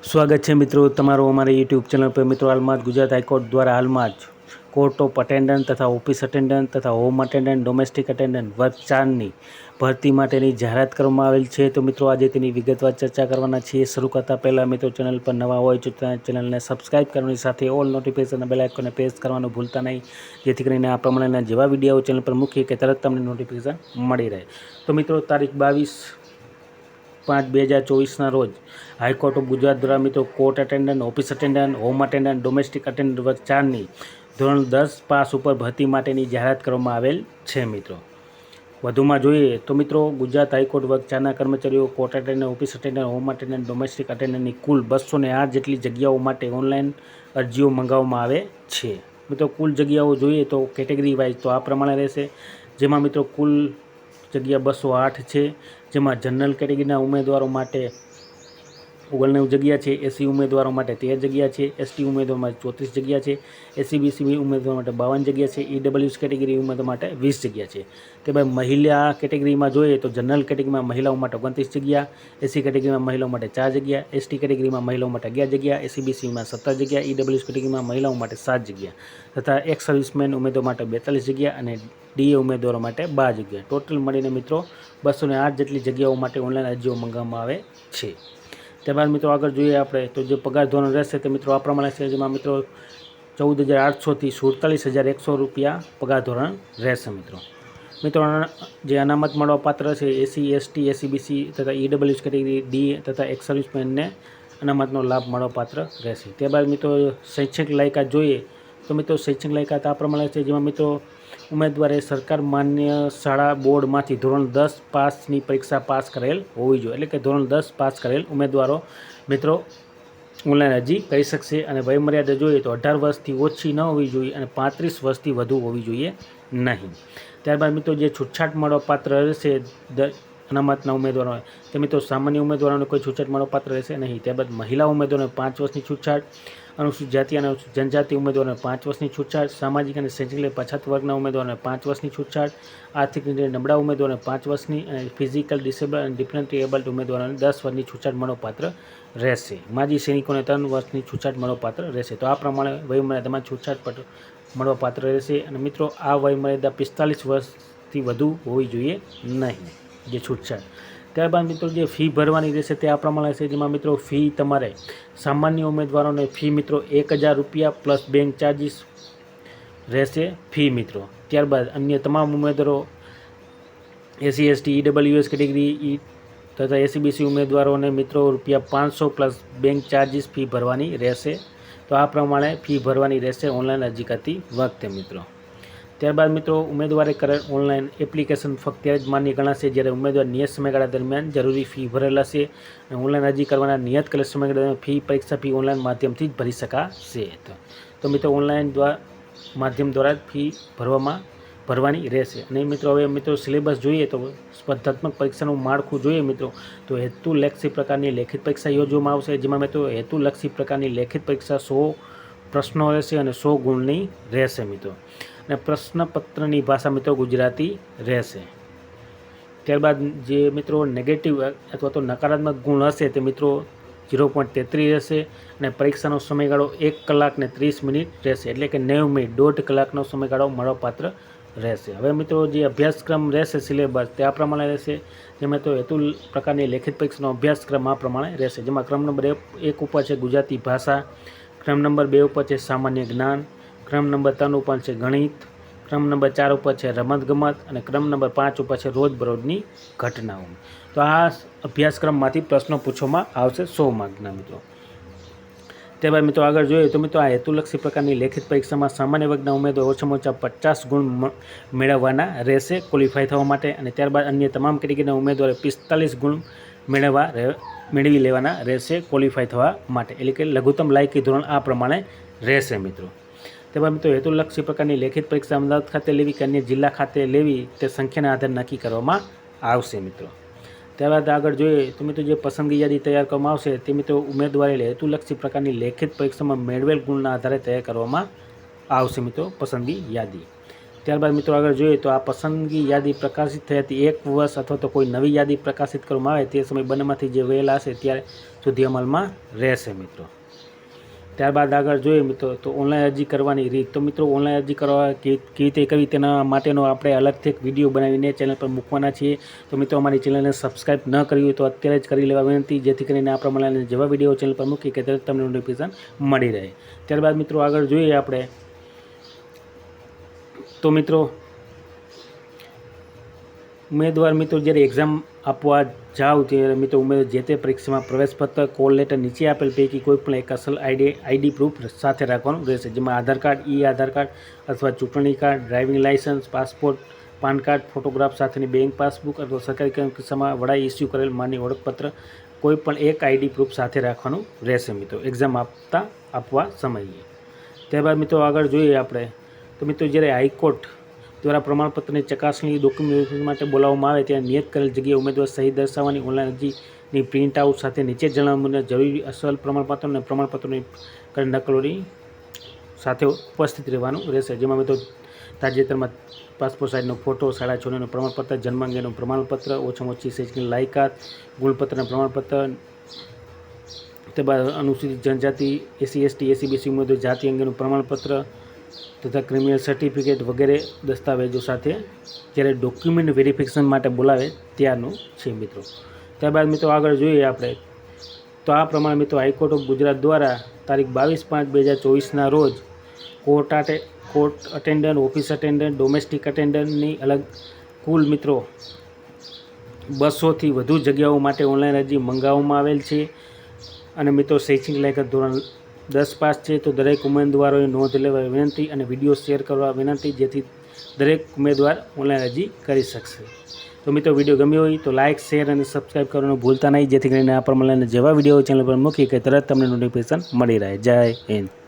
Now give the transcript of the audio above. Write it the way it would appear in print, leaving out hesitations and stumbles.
સ્વાગત છે મિત્રો તમારું અમારી યુટ્યુબ ચેનલ પર। મિત્રો હાલમાં જ ગુજરાત હાઈકોર્ટ દ્વારા હાલમાં જ કોર્ટ ઓફ અટેન્ડન્ટ તથા ઓફિસ અટેન્ડન્ટ તથા હોમ અટેન્ડન્ટ ડોમેસ્ટિક અટેન્ડન્ટ વર્ગ 4ની ભરતી માટેની જાહેરાત કરવામાં આવેલ છે। તો મિત્રો આજે તેની વિગતવાર ચર્ચા કરવાના છીએ। શરૂ કરતા પહેલાં મિત્રો ચેનલ પર નવા હોય તો ચેનલને સબસ્ક્રાઈબ કરવાની સાથે ઓલ નોટિફિકેશન બેલ આઇકોનને પ્રેસ કરવાનું ભૂલતા નહીં, જેથી કરીને આ પ્રમાણેના જેવા વિડીયો ચેનલ પર મૂકીએ કે તરત તમને નોટિફિકેશન મળી રહે। તો મિત્રો તારીખ 22/5/2024ના રોજ હાઈકોર્ટ ઓફ ગુજરાત દ્વારા મિત્રો court attendant, office attendant, home attendant, domestic attendant વર્ગ 4ની ધોરણ 10 પાસ ઉપર ભરતી માટેની જાહેરાત કરવામાં આવેલ છે। મિત્રો વધુમાં જોઈએ તો મિત્રો ગુજરાત હાઈકોર્ટ વર્ગ 4ના કર્મચારીઓ court attendant, office attendant, home attendant, domestic અટેન્ડન્ટની કુલ 208 જેટલી જગ્યાઓ માટે ઓનલાઈન અરજીઓ મંગાવવામાં આવે છે। મિત્રો કુલ જગ્યાઓ જોઈએ તો કેટેગરી વાઇઝ તો આ પ્રમાણે રહેશે, જેમાં મિત્રો કુલ જગ્યા 208 છે, જેમાં જનરલ કેટેગરીના ઉમેદવારો માટે 99 જગ્યા છે, એસસી ઉમેદવારો માટે 13 જગ્યા છે, એસટી ઉમેદવારો માટે 34 જગ્યા છે, એસસીબીસી ઉમેદવારો માટે 52 જગ્યા છે, ઈડબ્લ્યુએસ કેટેગરી ઉમેદવારો માટે 20 જગ્યા છે। તે બાદ મહિલા કેટેગરીમાં જોઈએ તો જનરલ કેટેગરીમાં મહિલાઓ માટે 29 જગ્યા, એસસી કેટેગરીમાં મહિલાઓ માટે 4 જગ્યા, એસટી કેટેગરીમાં મહિલાઓ માટે 11 જગ્યા, એસસીબીસીમાં 17 જગ્યા, ઈડબ્લ્યુએસ કેટેગરીમાં મહિલાઓ માટે 7 જગ્યા તથા એક્સ સર્વિસમેન ઉમેદવારો માટે 42 જગ્યા અને ડીએ ઉમેદવારો માટે 12 જગ્યા, ટોટલ મળીને મિત્રો 208 જેટલી જગ્યાઓ માટે ઓનલાઈન અરજીઓ મંગાવવામાં આવે છે। ત્યારબાદ મિત્રો આગળ જોઈએ આપણે તો જે પગાર ધોરણ રહેશે તે મિત્રો આ પ્રમાણે છે, જેમાં મિત્રો 14,800થી 47,100 રૂપિયા પગાર ધોરણ રહેશે। મિત્રો જે અનામત મળવાપાત્ર છે એસસી, એસટી, એસસીબીસી તથા ઈડબ્લ્યુએસ કેટેગરી ડી તથા એક્સ સર્વિસમેનને અનામતનો લાભ મળવાપાત્ર રહેશે। ત્યારબાદ મિત્રો શૈક્ષણિક લાયકાત જોઈએ તો મિત્રો શૈક્ષણિક લાયકાત આ પ્રમાણે છે, જેમાં મિત્રો ઉમેદવારે સરકાર માન્ય શાળા બોર્ડમાંથી ધોરણ 10 પાસની પરીક્ષા પાસ કરેલ હોવી જોઈએ, એટલે કે ધોરણ 10 પાસ કરેલ ઉમેદવારો મિત્રો ઓનલાઈન અરજી કરી શકશે। અને વયમર્યાદા જોઈએ તો 18 વર્ષથી ઓછી ન હોવી જોઈએ અને 35 વર્ષથી વધુ હોવી જોઈએ નહીં। ત્યારબાદ મિત્રો જે છૂટછાટ મળવાપાત્ર રહેશે અનામતના ઉમેદવારો તે મિત્રો સામાન્ય ઉમેદવારોને કોઈ છૂટછાટ મળવાપાત્ર રહેશે નહીં। ત્યારબાદ મહિલા ઉમેદવારોને 5 વર્ષની છૂટછાટ, અનુસૂચિત જાતિ અને અનુસૂચિત જનજાતિ ઉમેદવારોને 5 વર્ષની છૂટછાટ, સામાજિક અને શૈક્ષણિક પછાત વર્ગના ઉમેદવારોને 5 વર્ષની છૂટછાટ, આર્થિક રીતે નબળા ઉમેદવારોને 5 વર્ષની અને ફિઝિકલ ડિસેબલ અને ડિફરન્ટલી એબલ્ડ ઉમેદવારોને 10 વર્ષની છૂટછાટ મળવાપાત્ર રહેશે। માજી સૈનિકોને 3 વર્ષની છૂટછાટ મળવાપાત્ર રહેશે। તો આ પ્રમાણે વયમર્યાદામાં છૂટછાટ મળવાપાત્ર રહેશે। અને મિત્રો આ વયમર્યાદા 45 વર્ષથી વધુ હોવી જોઈએ નહીં જે છૂટછાટ। ત્યારબાદ મિત્રો જે ફી ભરવાની રહેશે તે આ પ્રમાણે છે, જેમાં મિત્રો ફી તમારે સામાન્ય ઉમેદવારોને ફી મિત્રો 1,000 રૂપિયા પ્લસ બેંક ચાર્જિસ રહેશે ફી મિત્રો। ત્યારબાદ અન્ય તમામ ઉમેદવારો એસસી, એસટી, ઈડબ્લ્યુએસ કેટેગરી તથા એસસીબીસી ઉમેદવારોને મિત્રો ₹500 પ્લસ બેંક ચાર્જિસ ફી ભરવાની રહેશે। તો આ પ્રમાણે ફી ભરવાની રહેશે ઓનલાઈન અરજી કરતી વખતે મિત્રો। ત્યારબાદ મિત્રો ઉમેદવારે કરેલ ઓનલાઈન એપ્લિકેશન ફક્ત ત્યારે જ માન્ય ગણાશે જ્યારે ઉમેદવાર નિયત સમયગાળા દરમિયાન જરૂરી ફી ભરેલ હશે અને ઓનલાઈન અરજી કરવાના નિયત કરેલ સમયગાળા દરમિયાન પરીક્ષા ફી ઓનલાઈન માધ્યમથી જ ભરી શકાશે। તો મિત્રો ઓનલાઈન માધ્યમ દ્વારા ફી ભરવાની રહેશે। અને મિત્રો હવે મિત્રો સિલેબસ જોઈએ તો સ્પર્ધાત્મક પરીક્ષાનું માળખું જોઈએ મિત્રો તો હેતુલક્ષી પ્રકારની લેખિત પરીક્ષા યોજવામાં આવશે, જેમાં મિત્રો હેતુલક્ષી પ્રકારની લેખિત પરીક્ષા 100 પ્રશ્નો રહેશે અને 100 ગુણની રહેશે મિત્રો। અને પ્રશ્નપત્રની ભાષા મિત્રો ગુજરાતી રહેશે। ત્યારબાદ જે મિત્રો નેગેટિવ અથવા તો નકારાત્મક ગુણ હશે તે મિત્રો 0.33 રહેશે અને પરીક્ષાનો સમયગાળો 1 કલાક ને 30 મિનિટ રહેશે, એટલે કે 90 મિનિટ, 1.5 કલાકનો સમયગાળો મળવાપાત્ર રહેશે। હવે મિત્રો જે અભ્યાસક્રમ રહેશે સિલેબસ તે આ પ્રમાણે રહેશે, જેમાં તો હેતુ પ્રકારની લેખિત પરીક્ષાનો અભ્યાસક્રમ આ પ્રમાણે રહેશે, જેમાં ક્રમ નંબર 1 ઉપર છે ગુજરાતી ભાષા, ક્રમ નંબર 2 ઉપર છે સામાન્ય જ્ઞાન, ક્રમ નંબર 3 ઉપર છે ગણિત, ક્રમ નંબર 4 ઉપર છે રમતગમત અને ક્રમ નંબર 5 ઉપર છે રોજબરોજની ઘટનાઓ। તો આ અભ્યાસક્રમમાંથી પ્રશ્નો પૂછવામાં આવશે 100 માર્કના મિત્રો। ત્યારબાદ મિત્રો આગળ જોઈએ તો મિત્રો આ હેતુલક્ષી પ્રકારની લેખિત પરીક્ષામાં સામાન્ય વર્ગના ઉમેદવારો ઓછામાં ઓછા 50 ગુણ મેળવવાના રહેશે ક્વોલિફાય થવા માટે। અને ત્યારબાદ અન્ય તમામ કેટેગરીના ઉમેદવારે 45 ગુણ મેળવી લેવાના રહેશે ક્વોલિફાય થવા માટે, એટલે કે લઘુત્તમ લાયકી ધોરણ આ પ્રમાણે રહેશે મિત્રો। ત્યારબાદ મિત્રો હેતુલક્ષી પ્રકારની લેખિત પરીક્ષા અમદાવાદ ખાતે લેવી કે અન્ય જિલ્લા ખાતે લેવી તે સંખ્યાના આધારે નક્કી કરવામાં આવશે મિત્રો। ત્યારબાદ આગળ જોઈએ તો મિત્રો જે પસંદગી યાદી તૈયાર કરવામાં આવશે તે મિત્રો ઉમેદવારે હેતુલક્ષી પ્રકારની લેખિત પરીક્ષામાં મેળવેલ ગુણના આધારે તૈયાર કરવામાં આવશે મિત્રો પસંદગી યાદી। ત્યારબાદ મિત્રો આગળ જોઈએ તો આ પસંદગી યાદી પ્રકાશિત થઈ હતી 1 વર્ષ અથવા તો કોઈ નવી યાદી પ્રકાશિત કરવામાં આવે તે સમય બંનેમાંથી જે વહેલા હશે ત્યારે સુધી અમલમાં રહેશે મિત્રો. ત્યારબાદ આગળ જોઈએ મિત્રો તો ઓનલાઈન અરજી કરવાની રીત. તો મિત્રો ઓનલાઈન અરજી કરવા કેવી રીતે કરવી તેના માટેનો આપણે અલગથી એક વિડીયો બનાવીને ચેનલ પર મૂકવાના છીએ. તો મિત્રો અમારી ચેનલને સબસ્ક્રાઈબ ન કરી હોય તો અત્યારે જ કરી લેવા વિનંતી, જેથી કરીને આ પ્રમાણે જેવા વિડીયો ચેનલ પર મૂકી કે ત્યારે તમને નોટિફિકેશન મળી રહે. ત્યારબાદ મિત્રો આગળ જોઈએ આપણે તો મિત્રો ઉમેદવાર મિત્રો જ્યારે એક્ઝામ આપવા જાઓ ત્યારે મિત્રો ઉમેદવાર જે તે પરીક્ષામાં પ્રવેશપત્ર, કોલ લેટર નીચે આપેલ પૈકી કોઈ પણ એક અસલ આઈડી પ્રૂફ સાથે રાખવાનું રહેશે, જેમાં આધાર કાર્ડ, આધાર કાર્ડ અથવા ચૂંટણી card, driving licence, passport, PAN card, photograph સાથેની બેંક પાસબુક અથવા સરકારી કિસ્સામાં વડાએ ઇસ્યુ કરેલ માન્ય ઓળખપત્ર, કોઈ પણ એક આઈડી પ્રૂફ સાથે રાખવાનું રહેશે મિત્રો એક્ઝામ આપવા સમયે. ત્યારબાદ મિત્રો આગળ જોઈએ આપણે તો મિત્રો જ્યારે હાઈકોર્ટ દ્વારા પ્રમાણપત્રની ચકાસણી ડોક્યુમેન્ટેશન માટે બોલાવવામાં આવે ત્યારે નિયત કરેલ જગ્યાએ ઉમેદવાર સહી દર્શાવવાની ઓનલાઈન અરજીની પ્રિન્ટ આઉટ સાથે નીચે જણાવ્યા મુજબ જરૂરી અસલ પ્રમાણપત્ર અને પ્રમાણપત્રોની નકલોની સાથે ઉપસ્થિત રહેવાનું રહેશે, જેમાં મિત્રો તાજેતરમાં પાસપોર્ટ સાઇઝનો ફોટો, શાળા છોડીનું પ્રમાણપત્ર, જન્મ અંગેનું પ્રમાણપત્ર, ઓછામાં ઓછી શૈક્ષણિક લાયકાત, ગુણપત્રના પ્રમાણપત્ર, ત્યારબાદ અનુસૂચિત જનજાતિ, SC/ST, SC/BC ઉમેદવાર જાતિ અંગેનું પ્રમાણપત્ર તથા ક્રિમિનલ સર્ટિફિકેટ વગેરે દસ્તાવેજો સાથે જ્યારે ડોક્યુમેન્ટ વેરિફિકેશન માટે બોલાવે ત્યારનું છે મિત્રો. ત્યારબાદ મિત્રો આગળ જોઈએ આપણે તો આ પ્રમાણે મિત્રો હાઈકોર્ટ ઓફ ગુજરાત દ્વારા તારીખ 22/5/2024ના રોજ court attendant, office attendant, domestic અટેન્ડન્ટની અલગ કુલ મિત્રો 200થી વધુ જગ્યાઓ માટે ઓનલાઈન અરજી મંગાવવામાં આવેલ છે. અને મિત્રો શૈક્ષણિક લાયકાત ધોરણ 10 પાસ છે તો દરેક ઉમેદવારોએ નોંધ લેવા વિનંતી અને વિડીયો શેર કરવા વિનંતી, જેથી દરેક ઉમેદવાર ઓનલાઈન અરજી કરી શકશે. તો મિત્રો વિડીયો ગમ્યો હોય તો લાઇક, શેર અને સબસ્ક્રાઈબ કરવાનું ભૂલતા નહીં, જેથી કરીને આ પ્રમાણે જેવા વિડીયો ચેનલ પર મૂકી કે તરત તમને નોટિફિકેશન મળી રહે. જય હિન્દ.